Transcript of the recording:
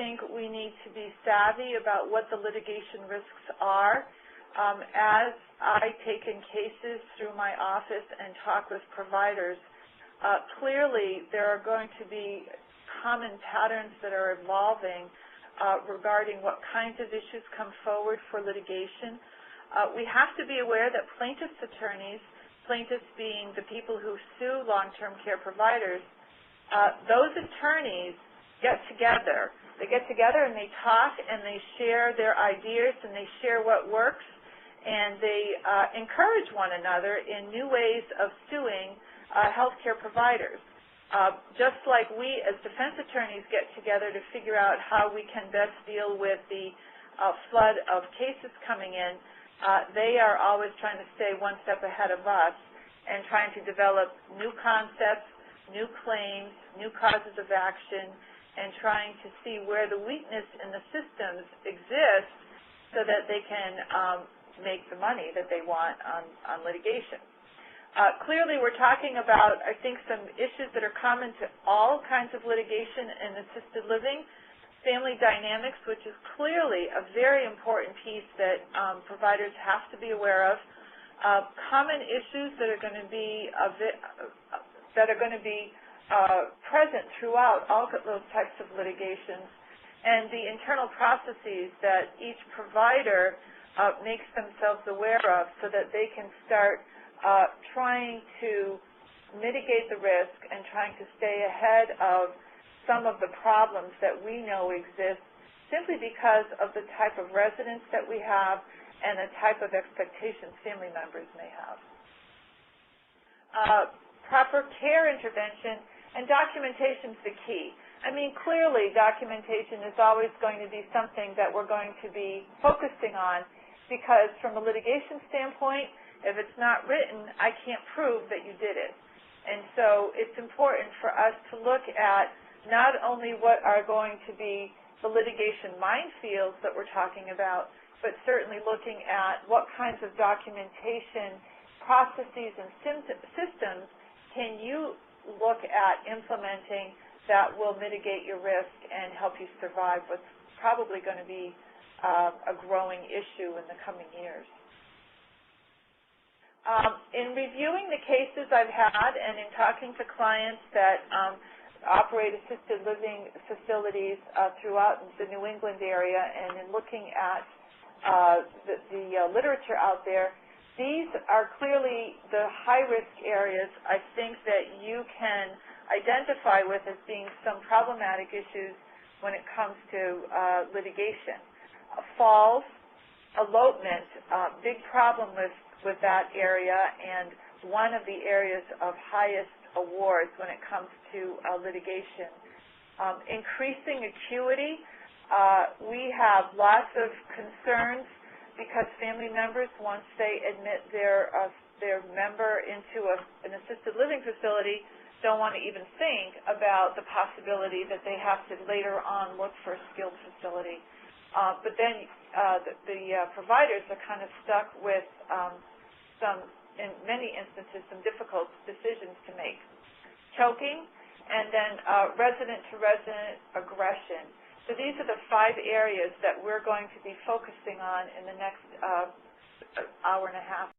think we need to be savvy about what the litigation risks are. As I take in cases through my office and talk with providers, clearly there are going to be common patterns that are evolving regarding what kinds of issues come forward for litigation. We have to be aware that plaintiffs' attorneys, plaintiffs being the people who sue long-term care providers, those attorneys get together. They get together and they talk and they share their ideas and they share what works, and they encourage one another in new ways of suing healthcare providers. Just like we as defense attorneys get together to figure out how we can best deal with the flood of cases coming in, they are always trying to stay one step ahead of us and trying to develop new concepts, new claims, new causes of action, and trying to see where the weakness in the systems exists so that they can make the money that they want on litigation. Clearly, we're talking about, I think, some issues that are common to all kinds of litigation in assisted living. Family dynamics, which is clearly a very important piece that providers have to be aware of. Common issues that are going to be present throughout all of those types of litigations, and the internal processes that each provider makes themselves aware of so that they can start trying to mitigate the risk and trying to stay ahead of some of the problems that we know exist simply because of the type of residents that we have and the type of expectations family members may have. Proper care intervention and documentation is the key. I mean, clearly documentation is always going to be something that we're going to be focusing on because from a litigation standpoint, if it's not written, I can't prove that you did it. And so it's important for us to look at not only what are going to be the litigation minefields that we're talking about, but certainly looking at what kinds of documentation, processes, and systems can you look at implementing that will mitigate your risk and help you survive what's probably going to be a growing issue in the coming years. In reviewing the cases I've had and in talking to clients that operate assisted living facilities throughout the New England area and in looking at the literature out there, these are clearly the high-risk areas I think that you can identify with as being some problematic issues when it comes to litigation. Falls, elopement, big problem with that area, and one of the areas of highest awards when it comes to litigation. Increasing acuity, we have lots of concerns because family members, once they admit their member into an assisted living facility, don't want to even think about the possibility that they have to later on look for a skilled facility. But then the providers are kind of stuck with in many instances, some difficult decisions to make. Choking, and then resident-to-resident aggression. So these are the 5 areas that we're going to be focusing on in the next hour and a half